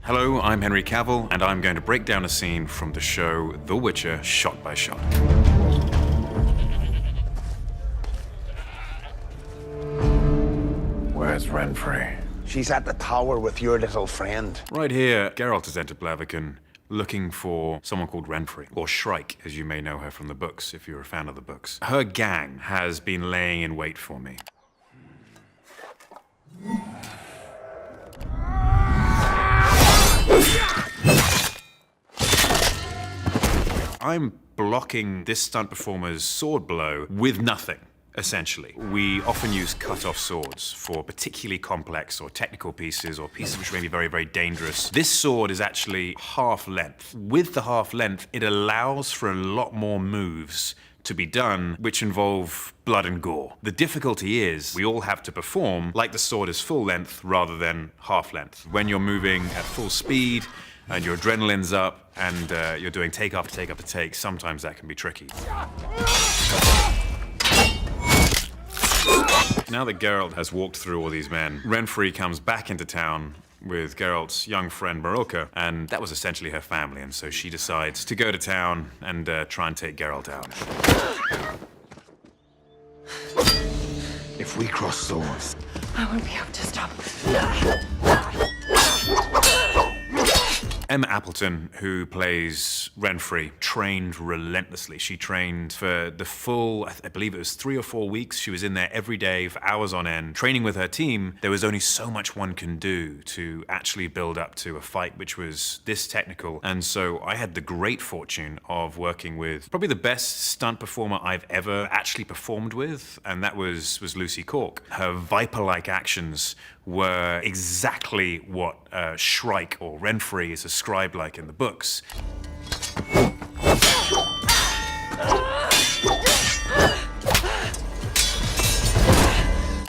Hello, I'm Henry Cavill, and I'm going to break down a scene from the show The Witcher shot by shot. Where's Renfrey? She's at the tower with your little friend. Right here, Geralt has entered Blaviken looking for someone called Renfrey, or Shrike, as you may know her from the books, if you're a fan of the books. Her gang has been laying in wait for me. I'm blocking this stunt performer's sword blow with nothing, essentially. We often use cut-off swords for particularly complex or technical pieces or pieces which may be very, very dangerous. This sword is actually half length. With the half length, it allows for a lot more moves to be done, which involve blood and gore. The difficulty is we all have to perform like the sword is full length rather than half length. When you're moving at full speed and your adrenaline's up and you're doing take after take after take, sometimes that can be tricky. Now that Geralt has walked through all these men, Renfrey comes back into town with Geralt's young friend Marolka, and that was essentially her family, and so she decides to go to town and try and take Geralt out. If we cross swords, I won't be able to stop. Emma Appleton, who plays Renfrey, trained relentlessly. She trained for the full, I believe it was 3 or 4 weeks. She was in there every day for hours on end, training with her team. There was only so much one can do to actually build up to a fight which was this technical. And so I had the great fortune of working with probably the best stunt performer I've ever actually performed with, and that was Lucy Cork. Her viper-like actions were exactly what Shrike or Renfrey is ascribed like in the books.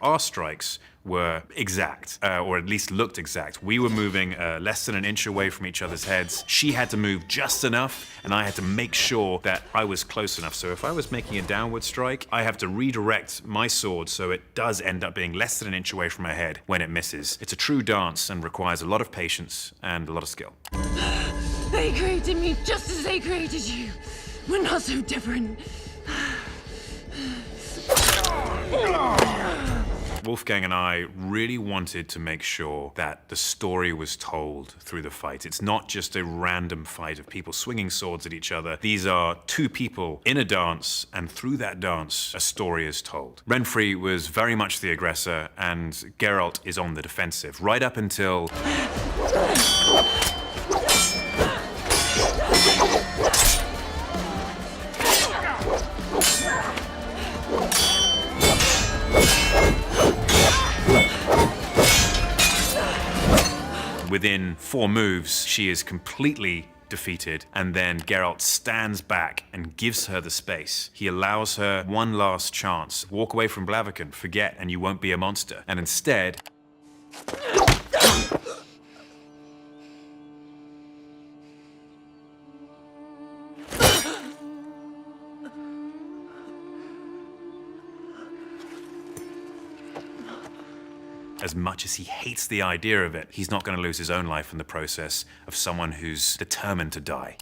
Our strikes were exact, or at least looked exact. We were moving less than an inch away from each other's heads. She had to move just enough, and I had to make sure that I was close enough. So if I was making a downward strike, I have to redirect my sword so it does end up being less than an inch away from her head when it misses. It's a true dance and requires a lot of patience and a lot of skill. They created me just as they created you. We're not so different. Wolfgang and I really wanted to make sure that the story was told through the fight. It's not just a random fight of people swinging swords at each other. These are two people in a dance, and through that dance, a story is told. Renfrey was very much the aggressor, and Geralt is on the defensive, right up until... Within 4 moves, she is completely defeated, and then Geralt stands back and gives her the space. He allows her one last chance. Walk away from Blaviken, forget, and you won't be a monster. And instead... As much as he hates the idea of it, he's not going to lose his own life in the process of someone who's determined to die.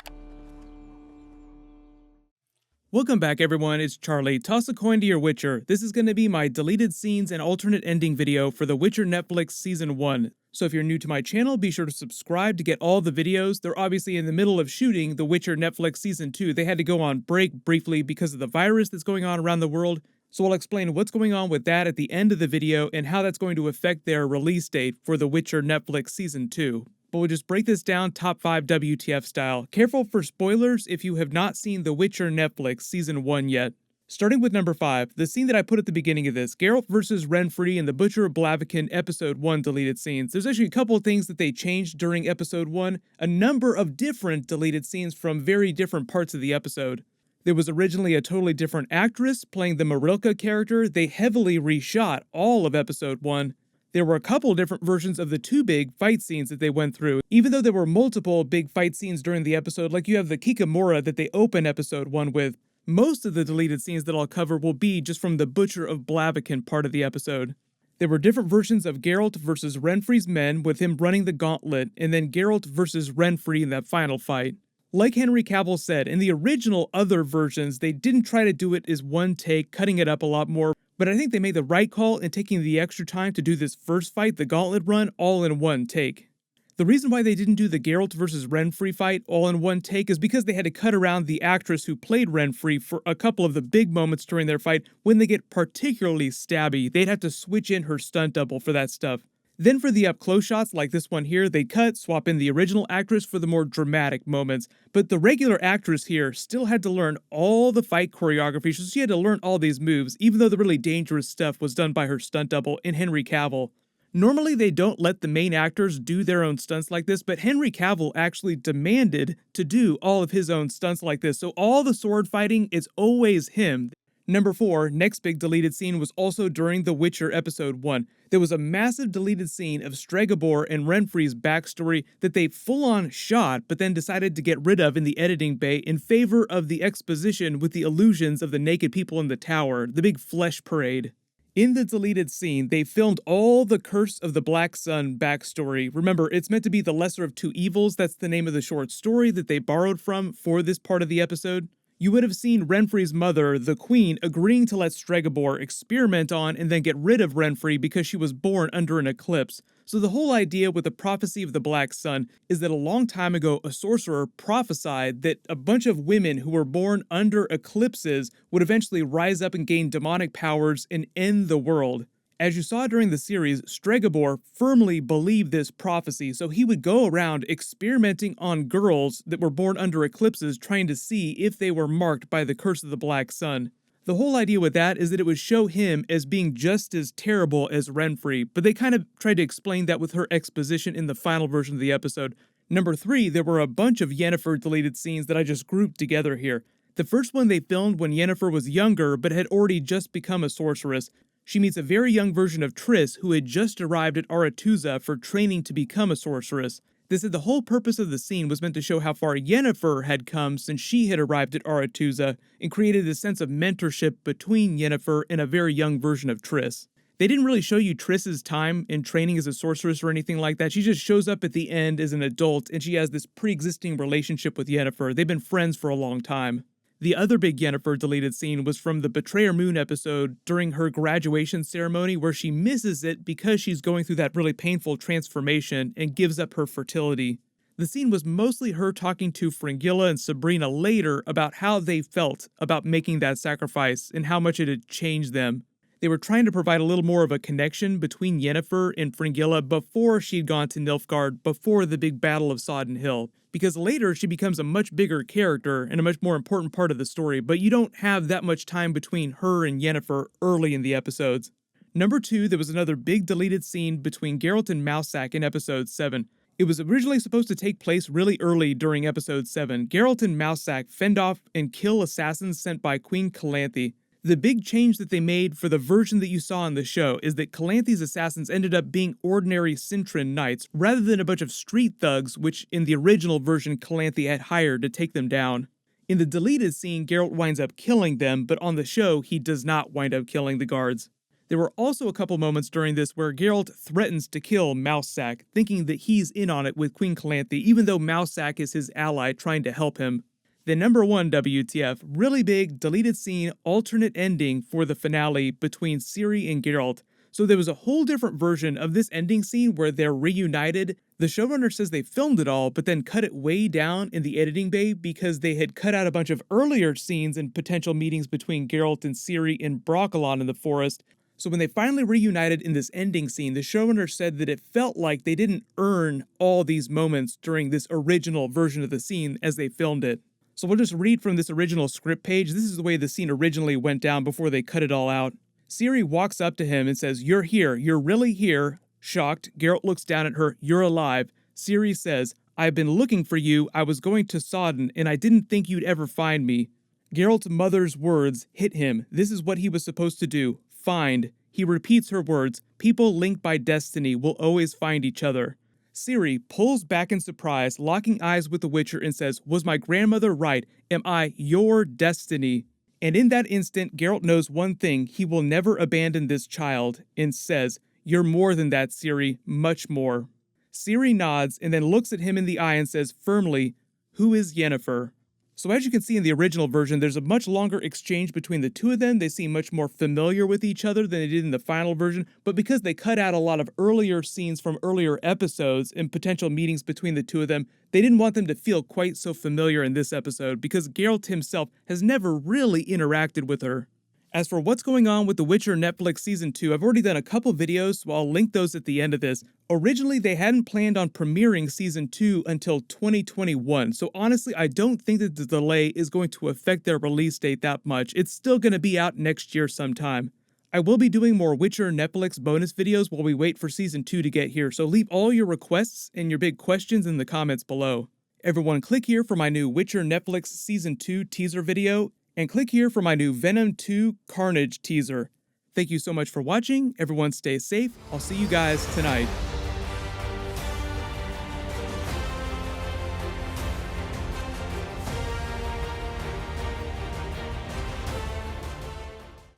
Welcome back, everyone. It's Charlie. Toss a coin to your Witcher. This is going to be my deleted scenes and alternate ending video for The Witcher Netflix Season 1. So if you're new to my channel, be sure to subscribe to get all the videos. They're obviously in the middle of shooting The Witcher Netflix Season 2. They had to go on break briefly because of the virus that's going on around the world. So I'll explain what's going on with that at the end of the video and how that's going to affect their release date for The Witcher Netflix Season 2. But we'll just break this down top 5 WTF style. Careful for spoilers if you have not seen The Witcher Netflix Season 1 yet. Starting with number 5, the scene that I put at the beginning of this, Geralt versus Renfrey in the Butcher of Blaviken Episode 1 deleted scenes. There's actually a couple of things that they changed during Episode 1, a number of different deleted scenes from very different parts of the episode. There was originally a totally different actress playing the Marolka character. They heavily reshot all of Episode 1. There were a couple different versions of the 2 big fight scenes that they went through. Even though there were multiple big fight scenes during the episode, like you have the Kikamura that they open Episode 1 with, most of the deleted scenes that I'll cover will be just from the Butcher of Blaviken part of the episode. There were different versions of Geralt versus Renfri's men, with him running the gauntlet, and then Geralt versus Renfri in that final fight. Like Henry Cavill said, in the original other versions, they didn't try to do it as one take, cutting it up a lot more, but I think they made the right call in taking the extra time to do this first fight, the gauntlet run, all in one take. The reason why they didn't do the Geralt versus Renfri fight all in one take is because they had to cut around the actress who played Renfri for a couple of the big moments during their fight. When they get particularly stabby, they'd have to switch in her stunt double for that stuff. Then for the up-close shots like this one here, they'd swap in the original actress for the more dramatic moments. But the regular actress here still had to learn all the fight choreography, so she had to learn all these moves, even though the really dangerous stuff was done by her stunt double in Henry Cavill. Normally, they don't let the main actors do their own stunts like this, but Henry Cavill actually demanded to do all of his own stunts like this, so all the sword fighting is always him. Number 4, next big deleted scene was also during The Witcher Episode 1. There was a massive deleted scene of Stregobor and Renfri's backstory that they full-on shot, but then decided to get rid of in the editing bay in favor of the exposition with the illusions of the naked people in the tower, the big flesh parade. In the deleted scene, they filmed all the Curse of the Black Sun backstory. Remember, it's meant to be the lesser of two evils. That's the name of the short story that they borrowed from for this part of the episode. You would have seen Renfri's mother, the queen, agreeing to let Stregobor experiment on and then get rid of Renfri because she was born under an eclipse. So the whole idea with the prophecy of the Black Sun is that a long time ago, a sorcerer prophesied that a bunch of women who were born under eclipses would eventually rise up and gain demonic powers and end the world. As you saw during the series, Stregobor firmly believed this prophecy, so he would go around experimenting on girls that were born under eclipses, trying to see if they were marked by the Curse of the Black Sun. The whole idea with that is that it would show him as being just as terrible as Renfri, but they kind of tried to explain that with her exposition in the final version of the episode. Number 3, there were a bunch of Yennefer deleted scenes that I just grouped together here. The first one they filmed when Yennefer was younger, but had already just become a sorceress. She meets a very young version of Triss who had just arrived at Aretuza for training to become a sorceress. They said the whole purpose of the scene was meant to show how far Yennefer had come since she had arrived at Aretuza, and created a sense of mentorship between Yennefer and a very young version of Triss. They didn't really show you Triss's time in training as a sorceress or anything like that. She just shows up at the end as an adult, and she has this pre-existing relationship with Yennefer. They've been friends for a long time. The other big Yennefer deleted scene was from the Betrayer Moon episode during her graduation ceremony, where she misses it because she's going through that really painful transformation and gives up her fertility. The scene was mostly her talking to Fringilla and Sabrina later about how they felt about making that sacrifice and how much it had changed them. They were trying to provide a little more of a connection between Yennefer and Fringilla before she'd gone to Nilfgaard, before the big battle of Sodden Hill. Because later she becomes a much bigger character and a much more important part of the story, but you don't have that much time between her and Yennefer early in the episodes. Number 2, there was another big deleted scene between Geralt and Mousesack in episode 7. It was originally supposed to take place really early during episode 7. Geralt and Mousesack fend off and kill assassins sent by Queen Calanthe. The big change that they made for the version that you saw in the show is that Calanthe's assassins ended up being ordinary Cintran knights, rather than a bunch of street thugs, which in the original version Calanthe had hired to take them down. In the deleted scene, Geralt winds up killing them, but on the show, he does not wind up killing the guards. There were also a couple moments during this where Geralt threatens to kill Mousesack, thinking that he's in on it with Queen Calanthe, even though Mousesack is his ally trying to help him. The number 1 WTF, really big, deleted scene, alternate ending for the finale between Ciri and Geralt. So there was a whole different version of this ending scene where they're reunited. The showrunner says they filmed it all, but then cut it way down in the editing bay because they had cut out a bunch of earlier scenes and potential meetings between Geralt and Ciri in Brokilon in the forest. So when they finally reunited in this ending scene, the showrunner said that it felt like they didn't earn all these moments during this original version of the scene as they filmed it. So we'll just read from this original script page. This is the way the scene originally went down before they cut it all out. Ciri walks up to him and says, "You're here. You're really here." Shocked, Geralt looks down at her. "You're alive." Ciri says, "I've been looking for you. I was going to Sodden, and I didn't think you'd ever find me." Geralt's mother's words hit him. This is what he was supposed to do. Find. He repeats her words. People linked by destiny will always find each other. Ciri pulls back in surprise, locking eyes with the Witcher, and says, "Was my grandmother right? Am I your destiny?" And in that instant, Geralt knows one thing: he will never abandon this child, and says, "You're more than that, Ciri, much more." Ciri nods and then looks at him in the eye and says firmly, "Who is Yennefer?" So as you can see in the original version, there's a much longer exchange between the two of them. They seem much more familiar with each other than they did in the final version, but because they cut out a lot of earlier scenes from earlier episodes and potential meetings between the two of them, they didn't want them to feel quite so familiar in this episode because Geralt himself has never really interacted with her. As for what's going on with The Witcher Netflix Season 2, I've already done a couple videos, so I'll link those at the end of this. Originally, they hadn't planned on premiering Season 2 until 2021, so honestly, I don't think that the delay is going to affect their release date that much. It's still going to be out next year sometime. I will be doing more Witcher Netflix bonus videos while we wait for Season 2 to get here, so leave all your requests and your big questions in the comments below. Everyone, click here for my new Witcher Netflix Season 2 teaser video, and click here for my new Venom 2 Carnage teaser. Thank you so much for watching. Everyone stay safe. I'll see you guys tonight.